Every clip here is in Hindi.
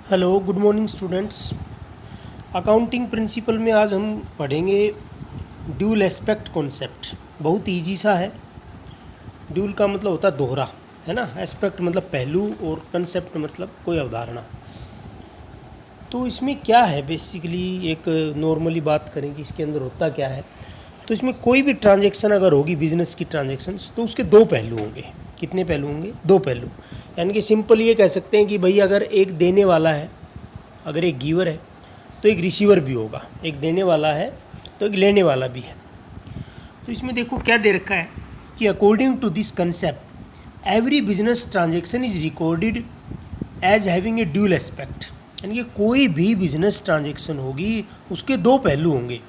Hello good morning students. Accounting principle में आज हम पढ़ेंगे ड्यूल एस्पेक्ट कॉन्सेप्ट। बहुत इजी सा है। ड्यूल का मतलब होता है दोहरा, है ना। एस्पेक्ट मतलब पहलू और कंसेप्ट मतलब कोई अवधारणा। तो इसमें क्या है, बेसिकली एक नॉर्मली बात करें कि इसके अंदर होता क्या है। तो इसमें कोई भी ट्रांजैक्शन अगर होगी, बिजनेस की ट्रांजैक्शंस, तो उसके दो पहलू होंगे। कितने पहलू होंगे? दो पहलू। यानी कि सिंपल ये कह सकते हैं कि भाई अगर एक देने वाला है, अगर एक गिवर है तो एक रिसीवर भी होगा। एक देने वाला है तो एक लेने वाला भी है। तो इसमें देखो क्या दे रखा है कि according to this concept every business transaction is recorded as having a dual aspect. यानी कि कोई भी बिजनेस ट्रांजैक्शन होगी उसके दो पहलू होंगे।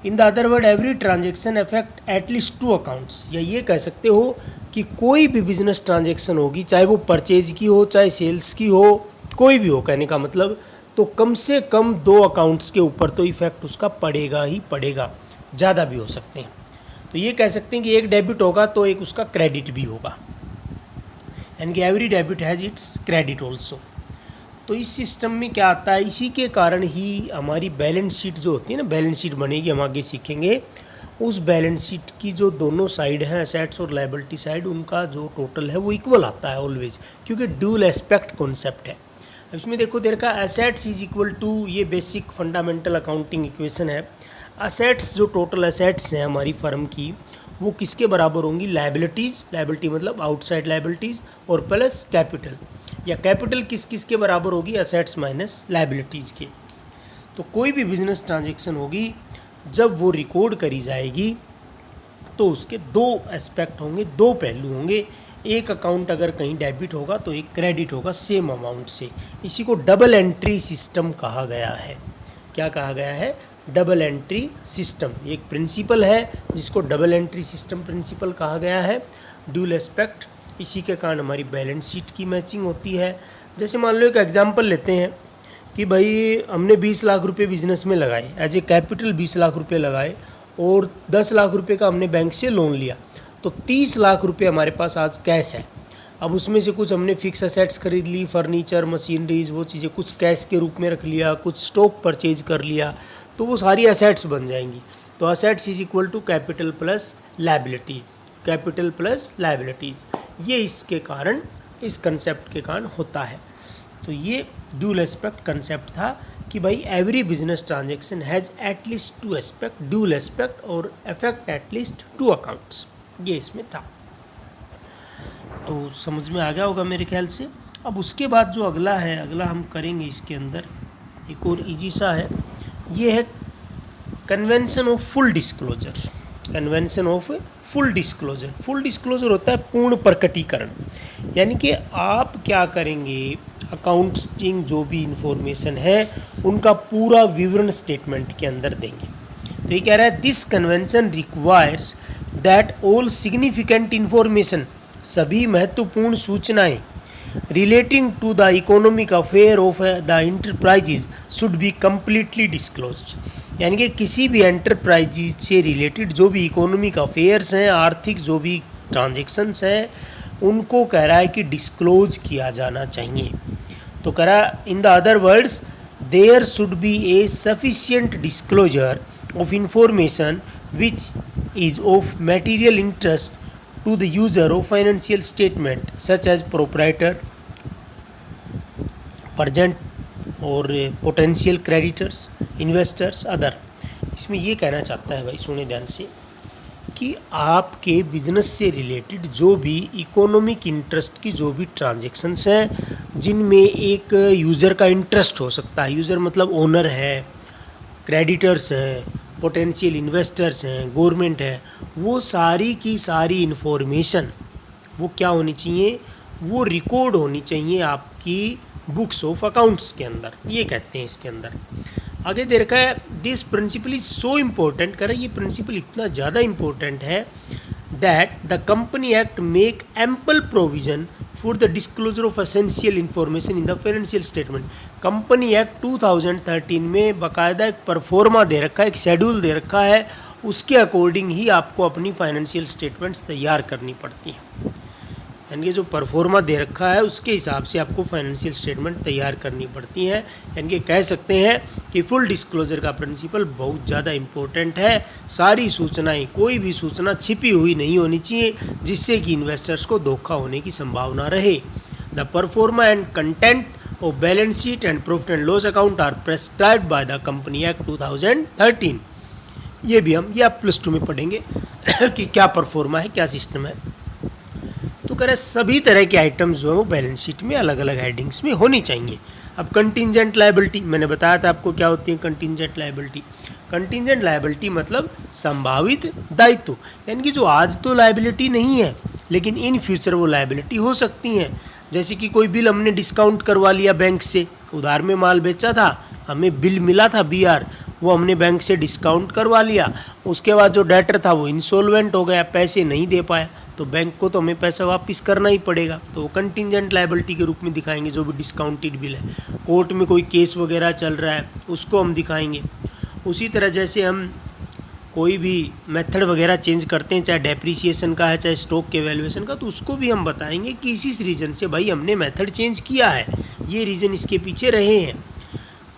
इन the other word every transaction affect at least to accounts. या ये कह सकते हो कि कोई भी बिजनेस ट्रांजैक्शन होगी, चाहे वो परचेज की हो चाहे सेल्स की हो, कोई भी हो, कहने का मतलब तो कम से कम दो अकाउंट्स के ऊपर तो इफेक्ट उसका पड़ेगा ही पड़ेगा। ज़्यादा भी हो सकते हैं। तो ये कह सकते हैं कि एक डेबिट होगा तो एक उसका क्रेडिट भी होगा। यानी कि every debit has its credit also. तो इस सिस्टम में क्या आता है, इसी के कारण ही हमारी बैलेंस शीट जो होती है ना, बैलेंस शीट बनेगी, हम आगे सीखेंगे। उस बैलेंस शीट की जो दोनों साइड हैं, असेट्स और लायबिलिटी साइड, उनका जो टोटल है वो इक्वल आता है ऑलवेज, क्योंकि ड्यूल एस्पेक्ट कॉन्सेप्ट है। अब इसमें देखो देर का एसेट्स इज इक्वल टू, ये बेसिक फंडामेंटल अकाउंटिंग इक्वेशन है। असेट्स, जो टोटल असेट्स हैं हमारी फर्म की, वो किसके बराबर होंगी? लायबिलिटीज़, लायबिलिटी मतलब आउटसाइड लायबिलिटीज़, और प्लस कैपिटल। या कैपिटल किस किस के बराबर होगी? असेट्स माइनस लायबिलिटीज़ के। तो कोई भी बिजनेस ट्रांजैक्शन होगी, जब वो रिकॉर्ड करी जाएगी तो उसके दो एस्पेक्ट होंगे, दो पहलू होंगे। एक अकाउंट अगर कहीं डेबिट होगा तो एक क्रेडिट होगा सेम अमाउंट से। इसी को डबल एंट्री सिस्टम कहा गया है। क्या कहा गया है? Double entry system. एक प्रिंसिपल है जिसको डबल एंट्री सिस्टम प्रिंसिपल कहा गया है। ड्यूल एस्पेक्ट, इसी के कारण हमारी बैलेंस शीट की मैचिंग होती है। जैसे मान लो एक एग्जांपल लेते हैं कि भाई हमने 20 लाख रुपए बिजनेस में लगाए, एज ए कैपिटल 20 लाख रुपए लगाए, और 10 लाख रुपए का हमने बैंक से लोन लिया। तो 30 लाख रुपए हमारे पास आज कैश है। अब उसमें से कुछ हमने फिक्स असेट्स खरीद ली, फर्नीचर, मशीनरीज, वो चीज़ें कुछ कैश के रूप में रख लिया, कुछ स्टॉक परचेज कर लिया, तो वो सारी असेट्स बन जाएंगी। तो assets is equal to capital plus liabilities, capital plus liabilities. ये इसके कारण, इस कंसेप्ट के कारण होता है। तो ये ड्यूल एस्पेक्ट कंसेप्ट था कि भाई every business transaction has at least to aspect, dual aspect, और अफेक्ट एटलीस्ट टू अकाउंट्स। ये इसमें था। तो समझ में आ गया होगा मेरे ख्याल से। अब उसके बाद जो अगला है, अगला हम करेंगे इसके अंदर, एक और इजी सा है। ये है convention of full disclosure. Convention of full disclosure. Full disclosure होता है पूर्ण प्रकटीकरण। यानी कि आप क्या करेंगे, अकाउंटिंग जो भी इंफॉर्मेशन है उनका पूरा विवरण स्टेटमेंट के अंदर देंगे। तो ये कह रहा है this convention requires that all significant information, सभी महत्वपूर्ण सूचनाएं relating to the economic affair of the enterprises should be completely disclosed. यानी कि किसी भी एंटरप्राइजेज से रिलेटेड जो भी इकोनॉमिक अफेयर्स हैं, आर्थिक जो भी ट्रांजेक्शन्स हैं, उनको कह रहा है कि डिस्क्लोज किया जाना चाहिए। तो कह रहा है in the other words there should be a sufficient disclosure of information which is of material interest to the user of financial statement such as proprietor, present और potential creditors, investors, other। इसमें ये कहना चाहता है भाई, सुने ध्यान से, कि आपके बिजनेस से रिलेटेड जो भी इकोनॉमिक इंटरेस्ट की जो भी ट्रांजेक्शन्स हैं, जिनमें एक यूज़र का इंटरेस्ट हो सकता है, यूज़र मतलब ओनर है, क्रेडिटर्स हैं, पोटेंशियल इन्वेस्टर्स हैं, गवर्नमेंट है, वो सारी की सारी इन्फॉर्मेशन वो क्या होनी चाहिए? वो रिकॉर्ड होनी चाहिए आपकी बुक्स ऑफ अकाउंट्स के अंदर। ये कहते हैं इसके अंदर। आगे दे रखा है this principle is so important, कर ये प्रिंसिपल इतना ज़्यादा इम्पोर्टेंट है that the company act make ample provision for the disclosure of essential information in the financial statement. Company act 2013 में बाकायदा एक परफॉर्मा दे रखा है, एक शेड्यूल दे रखा है, उसके अकॉर्डिंग ही आपको अपनी फाइनेंशियल स्टेटमेंट्स तैयार करनी पड़ती हैं। यानी कि जो परफॉर्मा दे रखा है उसके हिसाब से आपको फाइनेंशियल स्टेटमेंट तैयार करनी पड़ती हैं। यानी कि कह सकते हैं कि फुल डिस्क्लोजर का प्रिंसिपल बहुत ज़्यादा इम्पोर्टेंट है। सारी सूचनाएं, कोई भी सूचना छिपी हुई नहीं होनी चाहिए जिससे कि इन्वेस्टर्स को धोखा होने की संभावना रहे। The proforma and content of balance sheet and profit and loss account are prescribed by the company act 2013। ये भी हम, ये आप +2 में पढ़ेंगे कि क्या परफॉर्मा है, क्या सिस्टम है। तो कह रहे सभी तरह के आइटम्स जो है वो बैलेंस शीट में अलग अलग हेडिंग्स में होनी चाहिए। अब कंटिंजेंट लायबिलिटी, मैंने बताया था आपको क्या होती है कंटिंजेंट लायबिलिटी। कंटिंजेंट लायबिलिटी मतलब संभावित दायित्व, यानी कि जो आज तो लायबिलिटी नहीं है लेकिन इन फ्यूचर वो लायबिलिटी हो सकती हैं। जैसे कि कोई बिल हमने डिस्काउंट करवा लिया बैंक से, उधार में माल बेचा था, हमें बिल मिला था BR, वो हमने बैंक से डिस्काउंट करवा लिया। उसके बाद जो डेटर था वो इंसॉल्वेंट हो गया, पैसे नहीं दे पाया, तो बैंक को तो हमें पैसा वापस करना ही पड़ेगा। तो वो कंटिंजेंट लायबिलिटी के रूप में दिखाएंगे जो भी डिस्काउंटेड बिल है। कोर्ट में कोई केस वगैरह चल रहा है उसको हम दिखाएंगे। उसी तरह जैसे हम कोई भी मेथड वगैरह चेंज करते हैं, चाहे डेप्रिसिएशन का है चाहे स्टॉक के वैल्यूएशन का, तो उसको भी हम बताएंगे कि इस रीज़न से भाई हमने मेथड चेंज किया है, ये रीज़न इसके पीछे रहे हैं।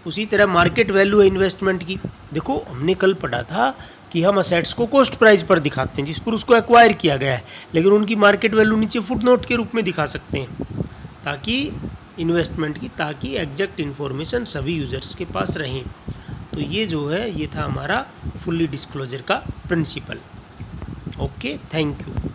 उसी तरह मार्केट वैल्यू है इन्वेस्टमेंट की। देखो हमने कल पढ़ा था कि हम असेट्स को कॉस्ट प्राइस पर दिखाते हैं जिस पर उसको एक्वायर किया गया है, लेकिन उनकी मार्केट वैल्यू नीचे फुटनोट के रूप में दिखा सकते हैं ताकि इन्वेस्टमेंट की, ताकि एग्जैक्ट इन्फॉर्मेशन सभी यूजर्स के पास रहें। तो ये जो है ये था हमारा फुल्ली डिस्क्लोजर का प्रिंसिपल। Okay, thank you.